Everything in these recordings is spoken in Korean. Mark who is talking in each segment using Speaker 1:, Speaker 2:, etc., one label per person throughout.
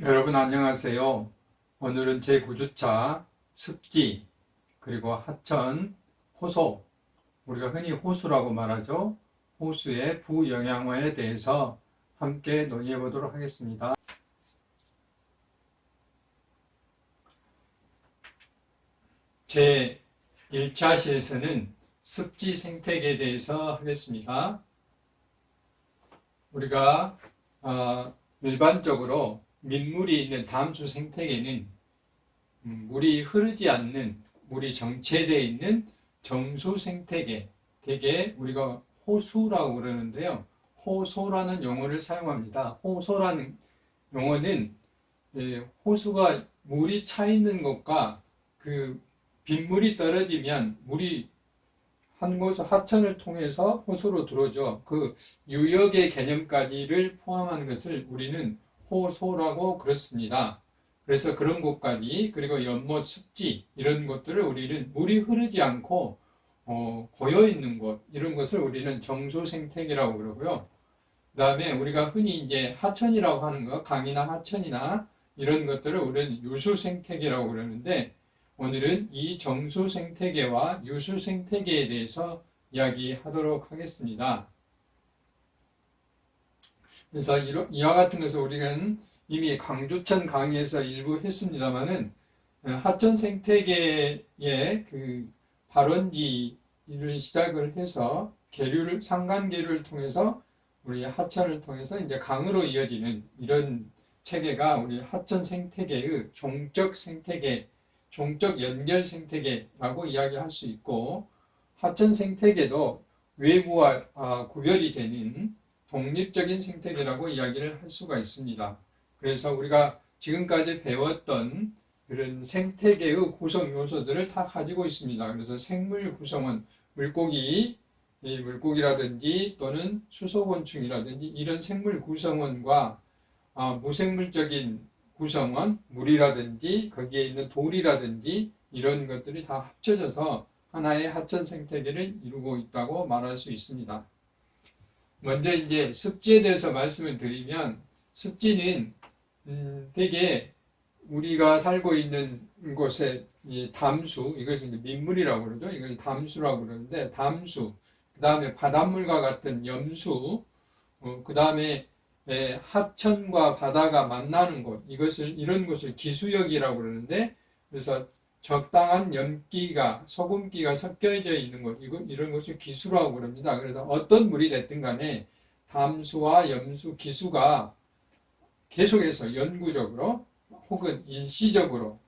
Speaker 1: 여러분 안녕하세요. 오늘은 제9주차 습지 그리고 하천, 호소, 우리가 흔히 호수라고 말하죠. 호수의 부영향화에 대해서 함께 논의해 보도록 하겠습니다. 제1차 시에서는 습지 생태계에 대해서 하겠습니다. 우리가 일반적으로 민물이 있는 담수 생태계는 물이 흐르지 않는, 물이 정체되어 있는 정수 생태계, 대개 우리가 호수라고 그러는데요. 호소라는 용어를 사용합니다. 호소라는 용어는 호수가 물이 차 있는 곳과 그 빗물이 떨어지면 물이 한 곳 하천을 통해서 호수로 들어오죠. 그 유역의 개념까지를 포함한 것을 우리는 호소라고 그렇습니다. 그래서 그런 곳까지, 그리고 연못, 습지 이런 것들을 우리는 물이 흐르지 않고 고여 있는 곳, 이런 것을 우리는 정수 생태계라고 그러고요. 그 다음에 우리가 흔히 이제 하천이라고 하는 거, 강이나 하천이나 이런 것들을 우리는 유수 생태계라고 그러는데, 오늘은 이 정수 생태계와 유수 생태계에 대해서 이야기하도록 하겠습니다. 그래서 이와 같은 것을 우리는 이미 강주천 강의에서 일부 했습니다만은, 하천 생태계의 그 발원지를 시작을 해서 상간계류를 통해서 우리 하천을 통해서 이제 강으로 이어지는 이런 체계가 우리 하천 생태계의 종적 생태계, 종적 연결 생태계라고 이야기할 수 있고, 하천 생태계도 외부와 구별이 되는 독립적인 생태계라고 이야기를 할 수가 있습니다. 그래서 우리가 지금까지 배웠던 그런 생태계의 구성 요소들을 다 가지고 있습니다. 그래서 생물 구성원, 물고기라든지 또는 수소곤충이라든지 이런 생물 구성원과 무생물적인 구성원, 물이라든지 거기에 있는 돌이라든지 이런 것들이 다 합쳐져서 하나의 하천 생태계를 이루고 있다고 말할 수 있습니다. 먼저 이제 습지에 대해서 말씀을 드리면, 습지는 대개 우리가 살고 있는 곳의 담수, 이것은 이제 민물이라고 그러죠. 이걸 담수라고 그러는데, 담수, 그 다음에 바닷물과 같은 염수, 그 다음에 하천과 바다가 만나는 곳, 이런 곳을 기수역이라고 그러는데, 그래서 적당한 염기가, 소금기가 섞여져 있는 곳, 이런 것을 기수라고 그럽니다. 그래서 어떤 물이 됐든 간에 담수와 염수, 기수가 계속해서 영구적으로 혹은 일시적으로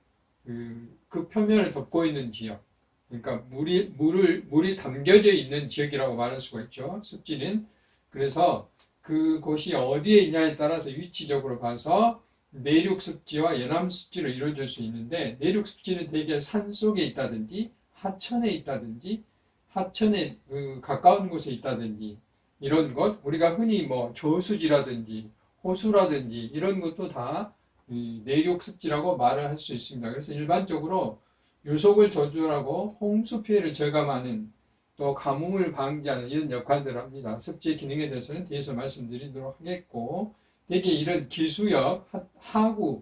Speaker 1: 그 표면을 덮고 있는 지역, 그러니까 물이 담겨져 있는 지역이라고 말할 수가 있죠. 습지는. 그래서 그곳이 어디에 있냐에 따라서 위치적으로 봐서 내륙 습지와 연암 습지로 이루어질 수 있는데, 내륙 습지는 대개 산 속에 있다든지 하천에 있다든지 하천에 가까운 곳에 있다든지 이런 것, 우리가 흔히 뭐 저수지라든지 호수라든지 이런 것도 다 내륙 습지라고 말을 할 수 있습니다. 그래서 일반적으로 유속을 조절하고 홍수 피해를 저감하는, 또 가뭄을 방지하는 이런 역할들을 합니다. 습지 기능에 대해서는 뒤에서 말씀드리도록 하겠고, 대개 이런 기수역, 하구,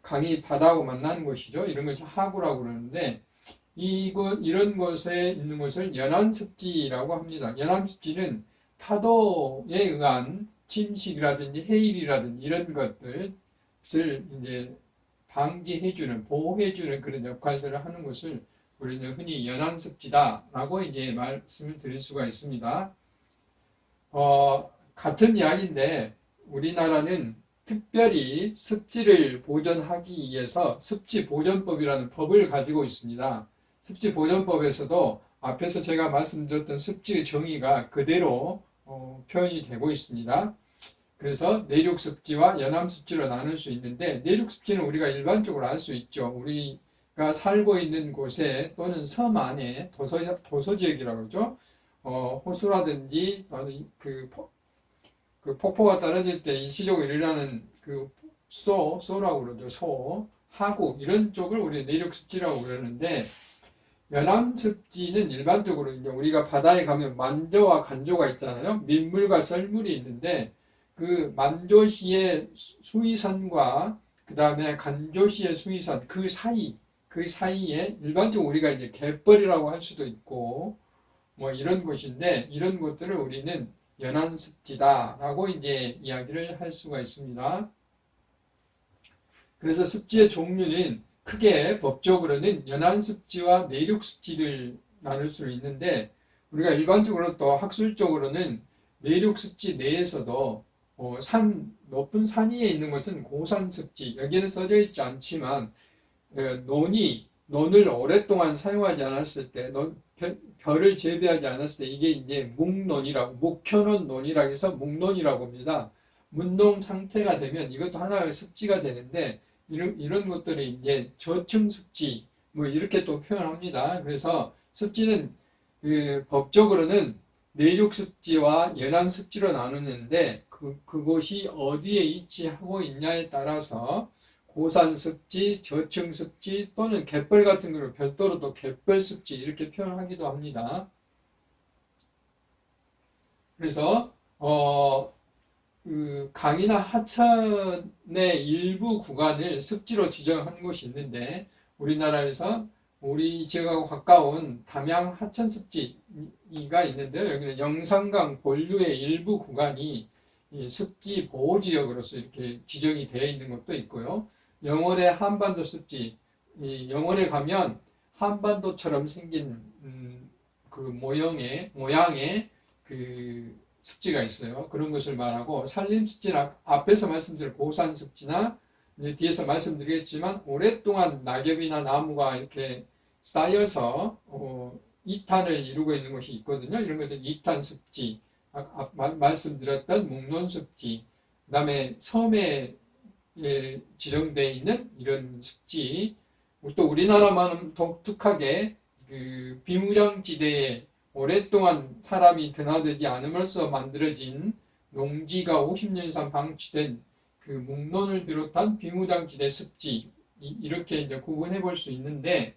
Speaker 1: 강이 바다하고 만나는 곳이죠. 이런 것을 하구라고 그러는데, 이런 곳에 있는 것을 연안습지라고 합니다. 연안습지는 파도에 의한 침식이라든지 해일이라든지 이런 것들을 이제 방지해주는, 보호해주는 그런 역할들을 하는 것을 우리는 흔히 연안습지다라고 이제 말씀을 드릴 수가 있습니다. 같은 이야기인데, 우리나라는 특별히 습지를 보존하기 위해서 습지보존법이라는 법을 가지고 있습니다. 습지보존법에서도 앞에서 제가 말씀드렸던 습지의 정의가 그대로 표현이 되고 있습니다. 그래서 내륙습지와 연암습지로 나눌 수 있는데, 내륙습지는 우리가 일반적으로 알 수 있죠. 우리가 살고 있는 곳에 또는 섬 안에 도서지역이라고 그러죠. 호수라든지 또는 그 폭포가 떨어질 때 일시적으로 일어나는 소라고 그러죠. 하구 이런 쪽을 우리 내륙습지라고 그러는데, 연암습지는 일반적으로 이제 우리가 바다에 가면 만조와 간조가 있잖아요. 민물과 썰물이 있는데, 그 만조시의 수위선과 그 다음에 간조시의 수위선 그 사이에 일반적으로 우리가 이제 갯벌이라고 할 수도 있고 뭐 이런 곳인데 이런 곳들을 우리는 연안습지다라고 이제 이야기를 할 수가 있습니다. 그래서 습지의 종류는 크게 법적으로는 연안습지와 내륙습지를 나눌 수 있는데 우리가 일반적으로 또 학술적으로는 내륙습지 내에서도 높은 산 위에 있는 것은 고산습지, 여기는 써져 있지 않지만 논을 오랫동안 사용하지 않았을 때, 벼를 재배하지 않았을 때 이게 이제 묵혀놓은 논이라고 해서 묵논이라고 합니다. 문농 상태가 되면 이것도 하나의 습지가 되는데 이런 것들이 이제 저층 습지 뭐 이렇게 또 표현합니다. 그래서 습지는 법적으로는 내륙 습지와 연안 습지로 나누는데 그곳이 어디에 위치하고 있냐에 따라서 고산 습지, 저층 습지 또는 갯벌 같은 경우 별도로 또 갯벌 습지 이렇게 표현하기도 합니다. 그래서 강이나 하천의 일부 구간을 습지로 지정한 곳이 있는데 우리나라에서 우리 지역하고 가까운 담양 하천 습지가 있는데요. 여기는 영산강 본류의 일부 구간이 습지 보호지역으로서 이렇게 지정이 되어 있는 것도 있고요. 영월의 한반도 습지, 영월에 가면 한반도처럼 생긴 그 모양의 그 습지가 있어요. 그런 것을 말하고 산림습지는 앞에서 말씀드린 고산습지나 뒤에서 말씀드리겠지만 오랫동안 낙엽이나 나무가 이렇게 쌓여서 이탄을 이루고 있는 것이 있거든요. 이런 것은 이탄습지, 말씀드렸던 묵론습지, 그 다음에 섬에 지정되어 있는 이런 습지, 또 우리나라만은 독특하게 그 비무장지대에 오랫동안 사람이 드나들지 않음으로써 만들어진 농지가 50년 이상 방치된 그 묵론을 비롯한 비무장지대 습지 이렇게 이제 구분해 볼 수 있는데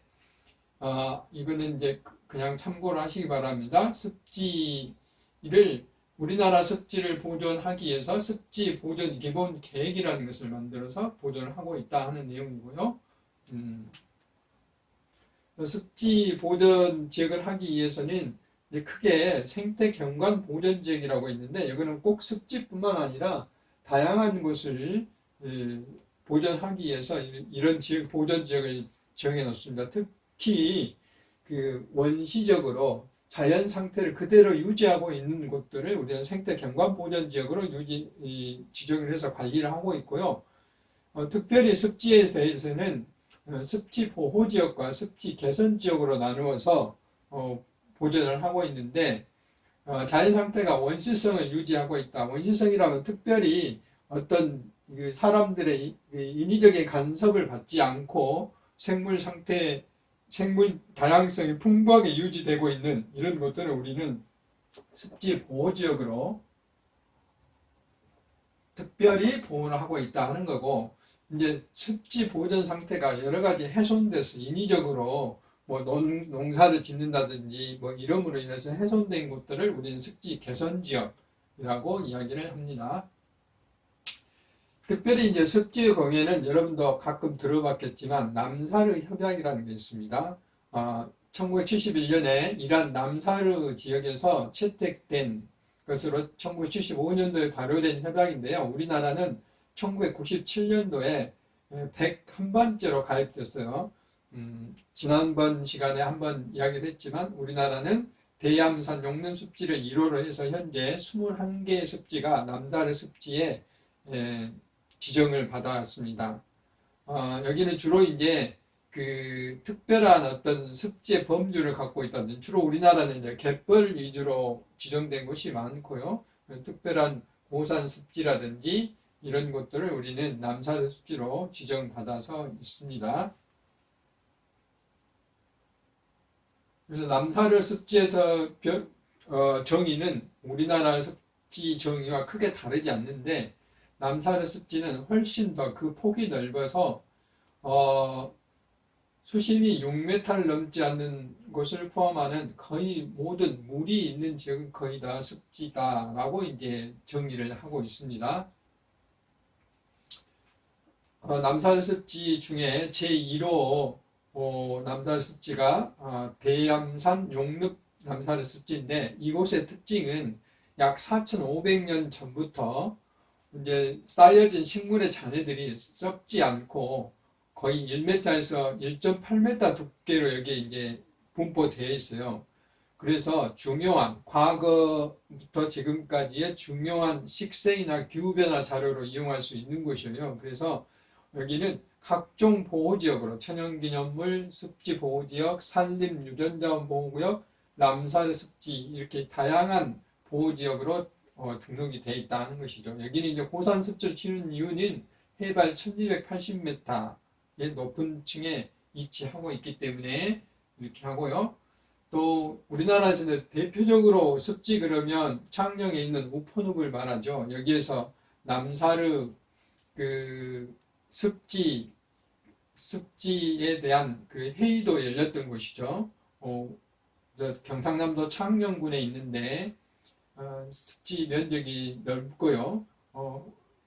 Speaker 1: 이거는 이제 그냥 참고를 하시기 바랍니다. 우리나라 습지를 보존하기 위해서 습지 보존 기본 계획이라는 것을 만들어서 보존을 하고 있다 하는 내용이고요. 습지 보존 지역을 하기 위해서는 이제 크게 생태 경관 보존 지역이라고 있는데 여기는 꼭 습지뿐만 아니라 다양한 곳을 보존하기 위해서 이런 지역 보존 지역을 정해 놓습니다. 특히 그 원시적으로 자연 상태를 그대로 유지하고 있는 곳들을 우리는 생태 경관 보존 지역으로 지정을 해서 관리를 하고 있고요. 특별히 습지에 대해서는 습지 보호 지역과 습지 개선 지역으로 나누어서 보존을 하고 있는데 자연 상태가 원시성을 유지하고 있다. 원시성이라면 특별히 어떤 사람들의 인위적인 간섭을 받지 않고 생물 다양성이 풍부하게 유지되고 있는 이런 것들을 우리는 습지 보호 지역으로 특별히 보호를 하고 있다 하는 거고, 이제 습지 보존 상태가 여러 가지 훼손돼서 인위적으로 뭐 농사를 짓는다든지 뭐 이름으로 인해서 훼손된 곳들을 우리는 습지 개선 지역이라고 이야기를 합니다. 특별히 이제 습지 공예는 여러분도 가끔 들어봤겠지만 남사르 협약이라는 게 있습니다. 1971년에 이란 남사르 지역에서 채택된 것으로 1975년도에 발효된 협약인데요. 우리나라는 1997년도에 101번째로 가입됐어요. 지난번 시간에 한번 이야기를 했지만 우리나라는 대암산 용림습지를 1호로 해서 현재 21개의 습지가 남사르 습지에 지정을 받았습니다. 여기는 주로 이제 그 특별한 어떤 습지의 범주를 갖고 있다든지 주로 우리나라는 이제 갯벌 위주로 지정된 곳이 많고요. 특별한 고산 습지라든지 이런 것들을 우리는 남사르 습지로 지정받아서 있습니다. 그래서 남사르 습지에서 정의는 우리나라 습지 정의와 크게 다르지 않는데 남사르 습지는 훨씬 더 그 폭이 넓어서 수심이 6m를 넘지 않는 곳을 포함하는 거의 모든 물이 있는 지역은 거의 다 습지다라고 이제 정의를 하고 있습니다. 남산 습지 중에 제1호 남산 습지가 대암산 용릉 남산 습지인데, 이곳의 특징은 약 4,500년 전부터 이제 쌓여진 식물의 잔해들이 썩지 않고 거의 1m에서 1.8m 두께로 여기에 이제 분포되어 있어요. 그래서 중요한 과거부터 지금까지의 중요한 식생이나 기후변화 자료로 이용할 수 있는 곳이에요. 그래서 여기는 각종 보호지역으로 천연기념물, 습지보호지역, 산림유전자원 보호구역, 남산 습지 이렇게 다양한 보호지역으로 등록이 되어 있다는 것이죠. 여기는 이제 고산 습지를 치는 이유는 해발 1280m의 높은 층에 위치하고 있기 때문에 이렇게 하고요. 또 우리나라에서는 대표적으로 습지 그러면 창녕에 있는 우포늪을 말하죠. 여기에서 남사르 그 습지에 대한 그 회의도 열렸던 곳이죠. 경상남도 창녕군에 있는데 습지 면적이 넓고요.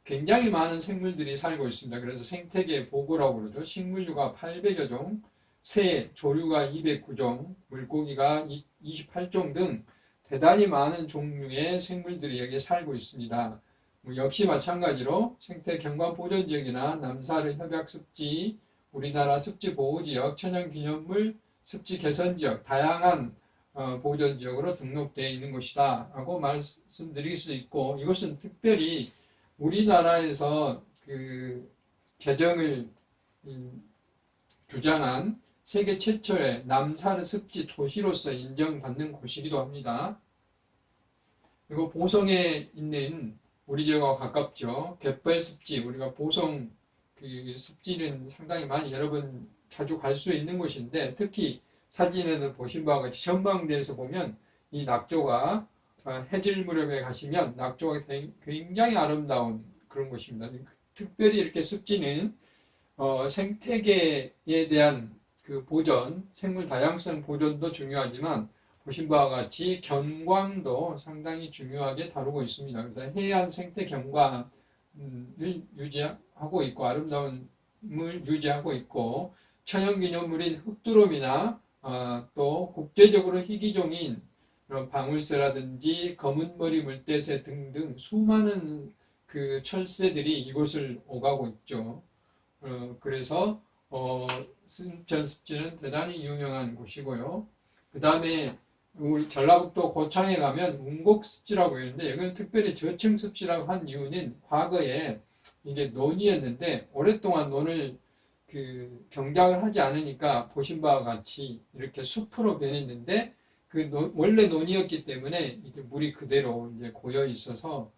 Speaker 1: 굉장히 많은 생물들이 살고 있습니다. 그래서 생태계 보고라고 그러죠. 식물류가 800여 종, 새, 조류가 209종, 물고기가 28종 등 대단히 많은 종류의 생물들이 여기에 살고 있습니다. 역시 마찬가지로 생태경관보전지역이나 남사르 협약습지, 우리나라 습지보호지역, 천연기념물, 습지개선지역, 다양한 보전지역으로 등록되어 있는 곳이다 라고 말씀드릴 수 있고, 이것은 특별히 우리나라에서 그 개정을 주장한 세계 최초의 남사르 습지 도시로서 인정받는 곳이기도 합니다. 그리고 보성에 있는 우리 지역과 가깝죠. 갯벌습지, 우리가 보성 그 습지는 상당히 많이 여러분 자주 갈 수 있는 곳인데, 특히 사진에는 보신 바와 같이 전망대에서 보면 이 낙조가 해질 무렵에 가시면 낙조가 굉장히 아름다운 그런 곳입니다. 특별히 이렇게 습지는 생태계에 대한 그 보전, 생물 다양성 보존도 중요하지만 보신 바와 같이 경광도 상당히 중요하게 다루고 있습니다. 그래서 해안 생태 경관을 유지하고 있고 아름다움을 유지하고 있고, 천연기념물인 흑두름이나 또 국제적으로 희귀종인 그런 방울새라든지 검은머리 물대새 등등 수많은 그 철새들이 이곳을 오가고 있죠. 그래서 순천 습지는 대단히 유명한 곳이고요. 그 다음에 우리 전라북도 고창에 가면 운곡습지라고 있는데, 여기는 특별히 저층습지라고 한 이유는 과거에 이게 논이었는데 오랫동안 논을 그 경작을 하지 않으니까 보신 바와 같이 이렇게 숲으로 변했는데, 원래 논이었기 때문에 이게 물이 그대로 이제 고여 있어서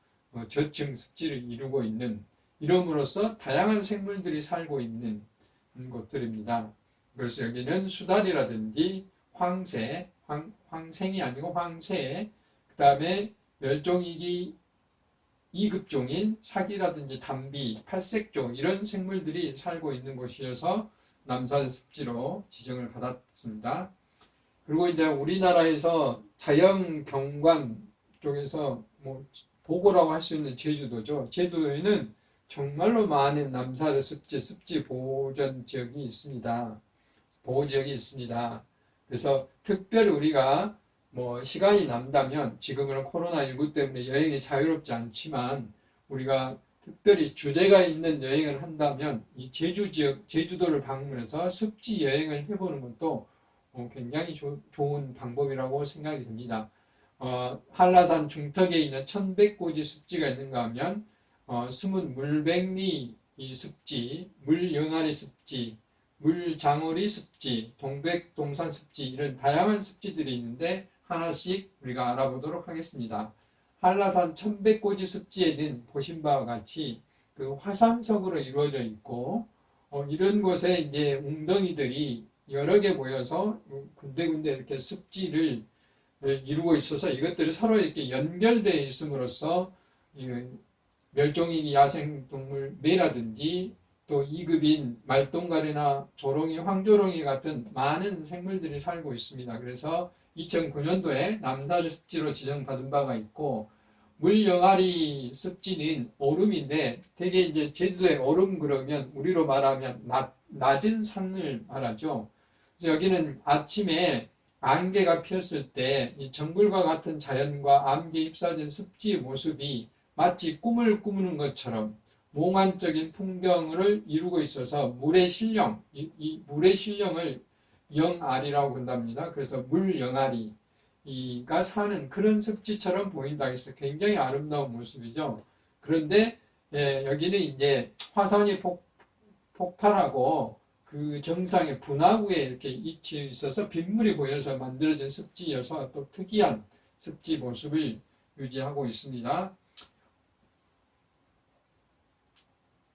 Speaker 1: 저층 습지를 이루고 있는, 이름으로써 다양한 생물들이 살고 있는 곳들입니다. 그래서 여기는 수달이라든지 황새, 황생이 아니고 황새, 그 다음에 멸종위기 2급종인 사기라든지 담비, 팔색종 이런 생물들이 살고 있는 곳이어서 남산 습지로 지정을 받았습니다. 그리고 이제 우리나라에서 자연경관 쪽에서 뭐 보고라고 할 수 있는 제주도죠. 제주도에는 정말로 많은 남사르 습지 보전 지역이 있습니다. 보호 지역이 있습니다. 그래서 특별히 우리가 뭐 시간이 남다면, 지금은 코로나19 때문에 여행이 자유롭지 않지만 우리가 특별히 주제가 있는 여행을 한다면 이 제주 지역, 제주도를 방문해서 습지 여행을 해보는 것도 굉장히 좋은 방법이라고 생각이 듭니다. 한라산 중턱에 있는 천백고지 습지가 있는가 하면 숨은 물백리 습지, 물영아리 습지, 물장어리 습지, 동백동산 습지 이런 다양한 습지들이 있는데 하나씩 우리가 알아보도록 하겠습니다. 한라산 천백고지 습지에는 보신 바와 같이 그 화산석으로 이루어져 있고, 이런 곳에 이제 웅덩이들이 여러 개 모여서 군데군데 이렇게 습지를 이루고 있어서 이것들이 서로 이렇게 연결되어 있음으로써 멸종위기 야생동물 매라든지 또 2급인 말똥가리나 조롱이, 황조롱이 같은 많은 생물들이 살고 있습니다. 그래서 2009년도에 남사를 습지로 지정받은 바가 있고, 물영아리 습지는 얼음인데, 되게 이제 제주도의 얼음 그러면 우리로 말하면 낮은 산을 말하죠. 그래서 여기는 아침에 안개가 폈을 때 이 정글과 같은 자연과 안개 잎사진 습지의 모습이 마치 꿈을 꾸는 것처럼 몽환적인 풍경을 이루고 있어서 물의 신령, 이 물의 신령을 영아리라고 한답니다. 그래서 물영아리가 사는 그런 습지처럼 보인다 해서 굉장히 아름다운 모습이죠. 그런데 여기는 이제 화산이 폭발하고 그 정상의 분화구에 이렇게 위치해 있어서 빗물이 고여서 만들어진 습지여서 또 특이한 습지 모습을 유지하고 있습니다.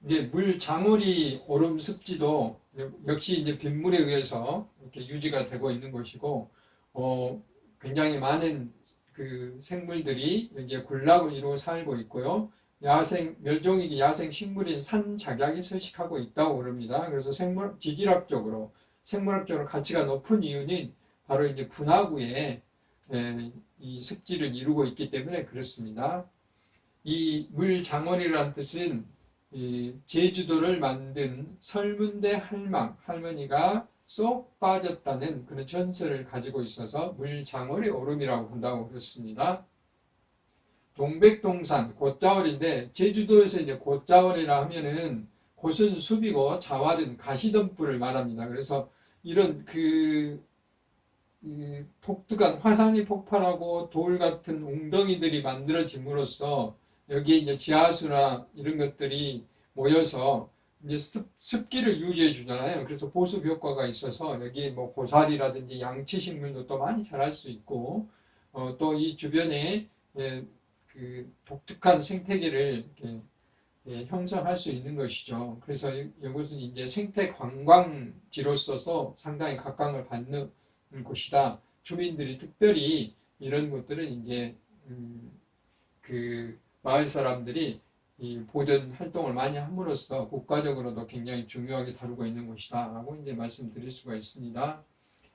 Speaker 1: 이제 물장어리 오름 습지도 역시 이제 빗물에 의해서 이렇게 유지가 되고 있는 것이고, 굉장히 많은 그 생물들이 여기에 군락을 이루어 살고 있고요. 멸종위기 야생 식물인 산작약이 서식하고 있다고 그럽니다. 그래서 생물학적으로 가치가 높은 이유는 바로 이제 분화구에 이 습지를 이루고 있기 때문에 그렇습니다. 이 물장어리라는 뜻은 이 제주도를 만든 설문대 할머니가 쏙 빠졌다는 그런 전설을 가지고 있어서 물장어리 오름이라고 한다고 그랬습니다. 동백동산, 곶자월인데, 제주도에서 이제 곶자월이라 하면은 곶은 숲이고 자월은 가시덤불을 말합니다. 그래서 이런 독특한 화산이 폭발하고 돌 같은 웅덩이들이 만들어짐으로써 여기에 이제 지하수나 이런 것들이 모여서 이제 습기를 유지해 주잖아요. 그래서 보습 효과가 있어서 여기 뭐 고사리라든지 양치 식물도 또 많이 자랄 수 있고, 또 이 주변에 그 독특한 생태계를 이렇게 형성할 수 있는 것이죠. 그래서 이것은 이제 생태 관광지로서도 상당히 각광을 받는 곳이다. 주민들이 특별히 이런 것들은 이제 그 마을 사람들이 이 보존 활동을 많이 함으로써 국가적으로도 굉장히 중요하게 다루고 있는 곳이다라고 이제 말씀드릴 수가 있습니다.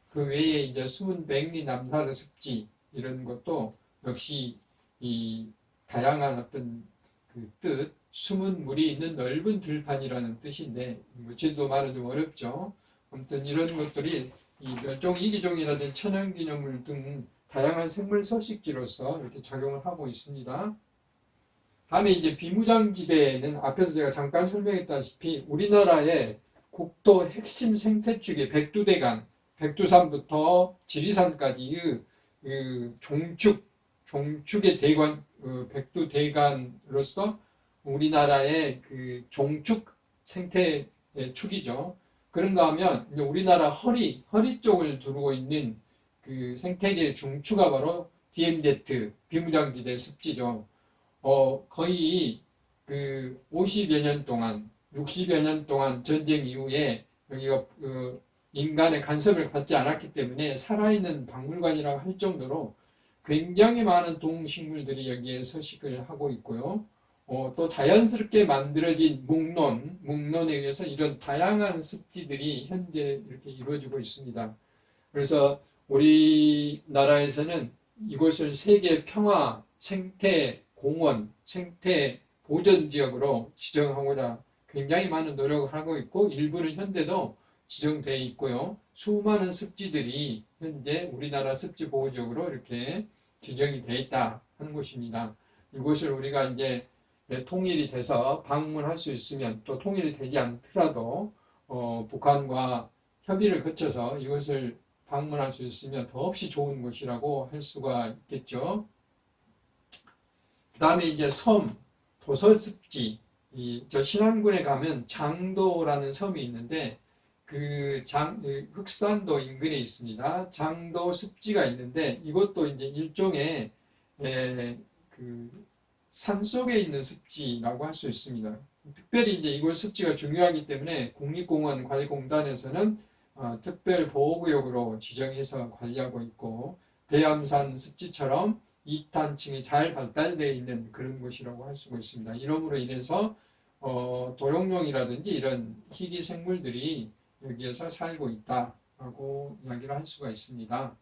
Speaker 1: 그 외에 이제 숨은 백리 남사르 습지 이런 것도 역시 이 다양한 어떤 그 뜻, 숨은 물이 있는 넓은 들판이라는 뜻인데, 제주도 말은 좀 어렵죠. 아무튼 이런 것들이 이 멸종 위기종이라든지 천연기념물 등 다양한 생물 서식지로서 이렇게 작용을 하고 있습니다. 다음에 이제 비무장지대는 앞에서 제가 잠깐 설명했다시피 우리나라의 국토 핵심 생태축이 백두산부터 지리산까지의 그 종축의 대관, 백두대간으로서 우리나라의 그 종축 생태의 축이죠. 그런가 하면 우리나라 허리 쪽을 두르고 있는 그 생태계 중추가 바로 DMZ 비무장지대 습지죠. 거의 그 50여 년 동안, 60여 년 동안 전쟁 이후에 여기가 인간의 간섭을 받지 않았기 때문에 살아있는 박물관이라고 할 정도로 굉장히 많은 동식물들이 여기에 서식을 하고 있고요. 또 자연스럽게 만들어진 묵론에 의해서 이런 다양한 습지들이 현재 이렇게 이루어지고 있습니다. 그래서 우리나라에서는 이곳을 세계 평화 생태 공원, 생태 보전 지역으로 지정하고자 굉장히 많은 노력을 하고 있고, 일부는 현대도 지정되어 있고요. 수많은 습지들이 현재 우리나라 습지 보호지역으로 이렇게 지정이 되어 있다 하는 곳입니다. 이곳을 우리가 이제 통일이 돼서 방문할 수 있으면, 또 통일이 되지 않더라도 북한과 협의를 거쳐서 이것을 방문할 수 있으면 더없이 좋은 곳이라고 할 수가 있겠죠. 그 다음에 이제 도서습지, 저 신안군에 가면 장도라는 섬이 있는데 흑산도 인근에 있습니다. 장도 습지가 있는데 이것도 이제 일종의 그 산속에 있는 습지라고 할 수 있습니다. 특별히 이제 이곳 습지가 중요하기 때문에 국립공원 관리공단에서는 특별 보호구역으로 지정해서 관리하고 있고, 대암산 습지처럼 2탄층이 잘 발달되어 있는 그런 곳이라고 할 수가 있습니다. 이름으로 인해서 도용룡이라든지 이런 희귀 생물들이 여기에서 살고 있다라고 이야기를 할 수가 있습니다.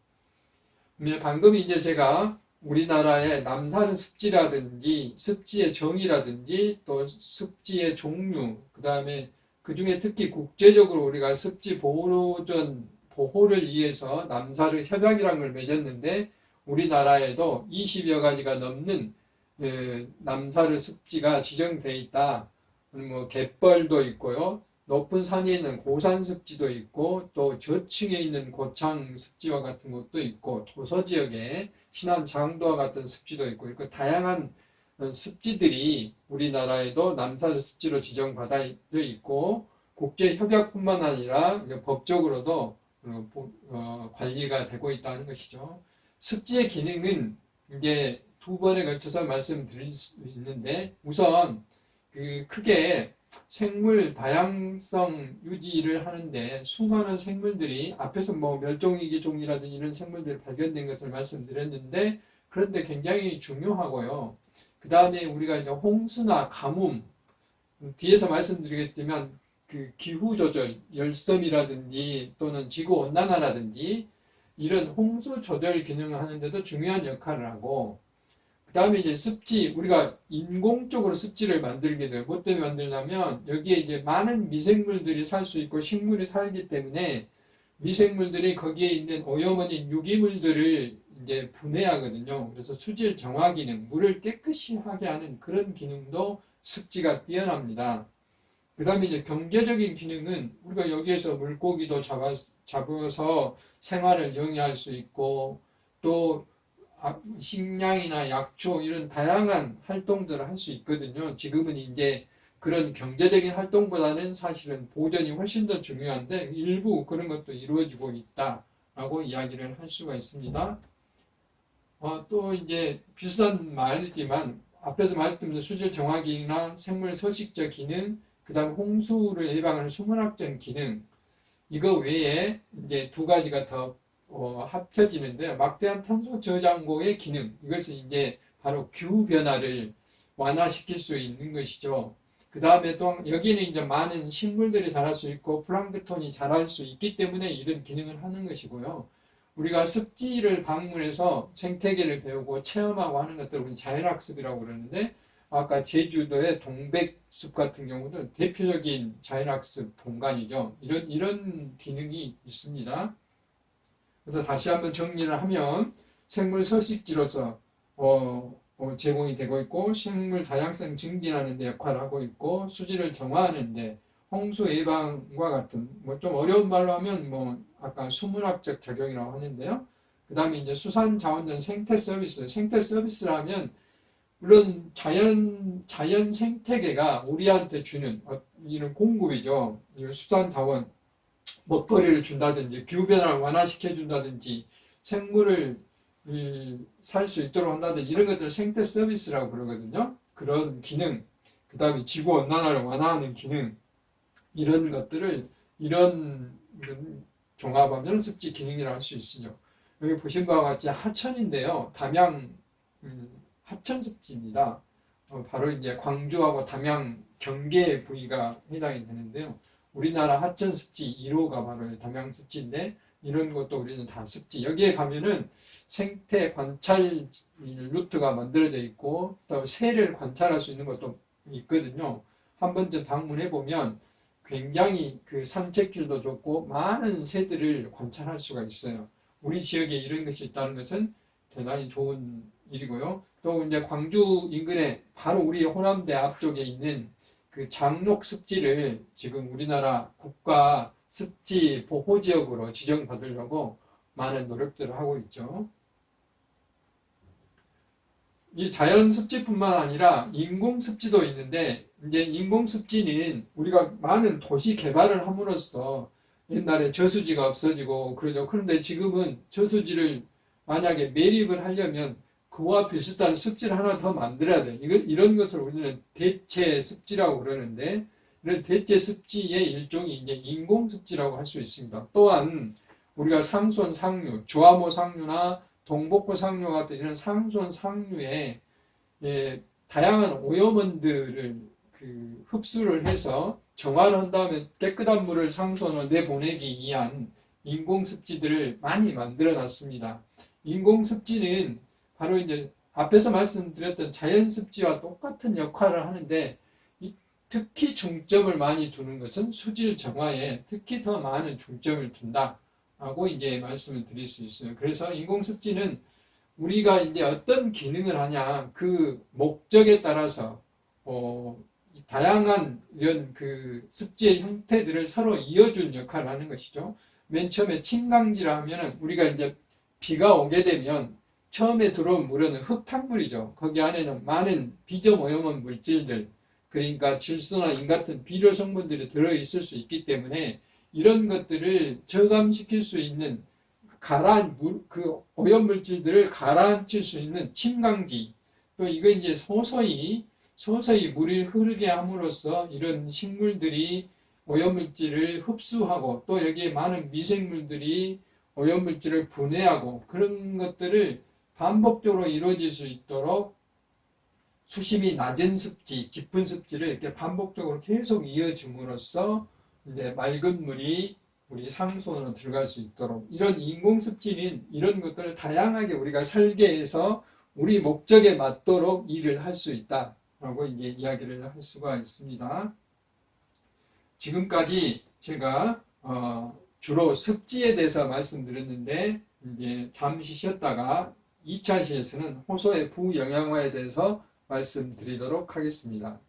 Speaker 1: 방금 이제 제가 우리나라의 남산 습지라든지 습지의 정의라든지 또 습지의 종류, 그 다음에 그 중에 특히 국제적으로 우리가 습지 보호를 위해서 남사르 협약이라는 걸 맺었는데 우리나라에도 20여 가지가 넘는 남사르 습지가 지정되어 있다. 뭐 갯벌도 있고요. 높은 산에 있는 고산 습지도 있고 또 저층에 있는 고창 습지와 같은 것도 있고 도서 지역에 신안 장도와 같은 습지도 있고 이렇게 다양한 습지들이 우리나라에도 남사르 습지로 지정받아 있고 국제 협약뿐만 아니라 법적으로도 관리가 되고 있다는 것이죠. 습지의 기능은 이제 두 번에 걸쳐서 말씀드릴 수 있는데 우선 크게 생물 다양성 유지를 하는데 수많은 생물들이 앞에서 뭐 멸종위기종이라든지 이런 생물들이 발견된 것을 말씀드렸는데 그런데 굉장히 중요하고요. 그 다음에 우리가 이제 홍수나 가뭄 뒤에서 말씀드리겠지만 기후 조절, 열섬이라든지 또는 지구 온난화라든지 이런 홍수 조절 기능을 하는데도 중요한 역할을 하고 그 다음에 이제 습지, 우리가 인공적으로 습지를 만들게 돼요. 뭐 때문에 만들냐면 여기에 이제 많은 미생물들이 살 수 있고 식물이 살기 때문에 미생물들이 거기에 있는 오염원인 유기물들을 이제 분해하거든요. 그래서 수질 정화 기능, 물을 깨끗이 하게 하는 그런 기능도 습지가 뛰어납니다. 그 다음에 이제 경제적인 기능은 우리가 여기에서 물고기도 잡아서 생활을 영위할 수 있고 또 식량이나 약초 이런 다양한 활동들을 할 수 있거든요. 지금은 이제 그런 경제적인 활동보다는 사실은 보존이 훨씬 더 중요한데 일부 그런 것도 이루어지고 있다라고 이야기를 할 수가 있습니다. 또 이제 비슷한 말이지만 앞에서 말했던 수질 정화 기능이나 생물 서식적 기능, 그 다음 홍수를 예방하는 수문학적 기능 이거 외에 이제 두 가지가 더 합쳐지는데요. 막대한 탄소 저장고의 기능, 이것은 이제 바로 기후 변화를 완화시킬 수 있는 것이죠. 그 다음에 또 여기는 이제 많은 식물들이 자랄 수 있고 플랑크톤이 자랄 수 있기 때문에 이런 기능을 하는 것이고요. 우리가 습지를 방문해서 생태계를 배우고 체험하고 하는 것들을 우리 자연학습이라고 그러는데 아까 제주도의 동백숲 같은 경우도 대표적인 자연학습 공간이죠. 이런 기능이 있습니다. 그래서 다시 한번 정리를 하면 생물 서식지로서 제공이 되고 있고 생물 다양성 증진하는 데 역할을 하고 있고 수질을 정화하는 데 홍수 예방과 같은 뭐 좀 어려운 말로 하면 뭐 아까 수문학적 작용이라고 하는데요. 그 다음에 이제 수산자원전 생태 서비스라면 물론 자연 생태계가 우리한테 주는 이런 공급이죠. 수산자원 먹거리를 준다든지 기후변화를 완화시켜 준다든지 생물을 살 수 있도록 한다든지 이런 것들을 생태 서비스라고 그러거든요. 그런 기능, 그 다음에 지구온난화를 완화하는 기능 이런 것들을 이런 종합하면 습지 기능이라고 할 수 있으죠. 여기 보신 바와 같이 하천인데요. 담양 하천습지입니다. 바로 이제 광주하고 담양 경계 부위가 해당이 되는데요. 우리나라 하천습지 1호가 바로 담양습지인데 이런 것도 우리는 다 습지. 여기에 가면은 생태 관찰 루트가 만들어져 있고 또 새를 관찰할 수 있는 것도 있거든요. 한 번쯤 방문해 보면 굉장히 그 산책길도 좋고 많은 새들을 관찰할 수가 있어요. 우리 지역에 이런 것이 있다는 것은 대단히 좋은 일이고요. 또 이제 광주 인근에 바로 우리 호남대 앞쪽에 있는 그 장록 습지를 지금 우리나라 국가 습지 보호지역으로 지정받으려고 많은 노력들을 하고 있죠. 이 자연 습지뿐만 아니라 인공 습지도 있는데 이제 인공 습지는 우리가 많은 도시 개발을 함으로써 옛날에 저수지가 없어지고 그러죠. 그런데 지금은 저수지를 만약에 매립을 하려면 그와 비슷한 습지를 하나 더 만들어야 돼. 이런 것을 우리는 대체 습지라고 그러는데, 이런 대체 습지의 일종이 이제 인공 습지라고 할 수 있습니다. 또한 우리가 상수원 상류, 주화모 상류나 동복호 상류 같은 이런 상수원 상류에 다양한 오염원들을 그 흡수를 해서 정화를 한 다음에 깨끗한 물을 상수원으로 내보내기 위한 인공습지들을 많이 만들어 놨습니다. 인공습지는 바로 이제 앞에서 말씀드렸던 자연습지와 똑같은 역할을 하는데 특히 중점을 많이 두는 것은 수질 정화에 특히 더 많은 중점을 둔다라고 이제 말씀을 드릴 수 있어요. 그래서 인공습지는 우리가 이제 어떤 기능을 하냐 그 목적에 따라서 다양한 이런 그 습지의 형태들을 서로 이어준 역할을 하는 것이죠. 맨 처음에 침강지라 하면은 우리가 이제 비가 오게 되면 처음에 들어온 물은 흙탕물이죠. 거기 안에는 많은 비점 오염원 물질들, 그러니까 질소나 인 같은 비료 성분들이 들어있을 수 있기 때문에 이런 것들을 저감시킬 수 있는 가라앉 그 오염 물질들을 가라앉힐 수 있는 침강지, 또 이거 이제 서서히 물이 흐르게 함으로써 이런 식물들이 오염물질을 흡수하고 또 여기에 많은 미생물들이 오염물질을 분해하고 그런 것들을 반복적으로 이루어질 수 있도록 수심이 낮은 습지, 깊은 습지를 이렇게 반복적으로 계속 이어줌으로써 이제 맑은 물이 우리 상수원으로 들어갈 수 있도록 이런 인공습지는 이런 것들을 다양하게 우리가 설계해서 우리 목적에 맞도록 일을 할 수 있다라고 이제 이야기를 할 수가 있습니다. 지금까지 제가 주로 습지에 대해서 말씀드렸는데 이제 잠시 쉬었다가 2차 시에서는 호소의 부영양화에 대해서 말씀드리도록 하겠습니다.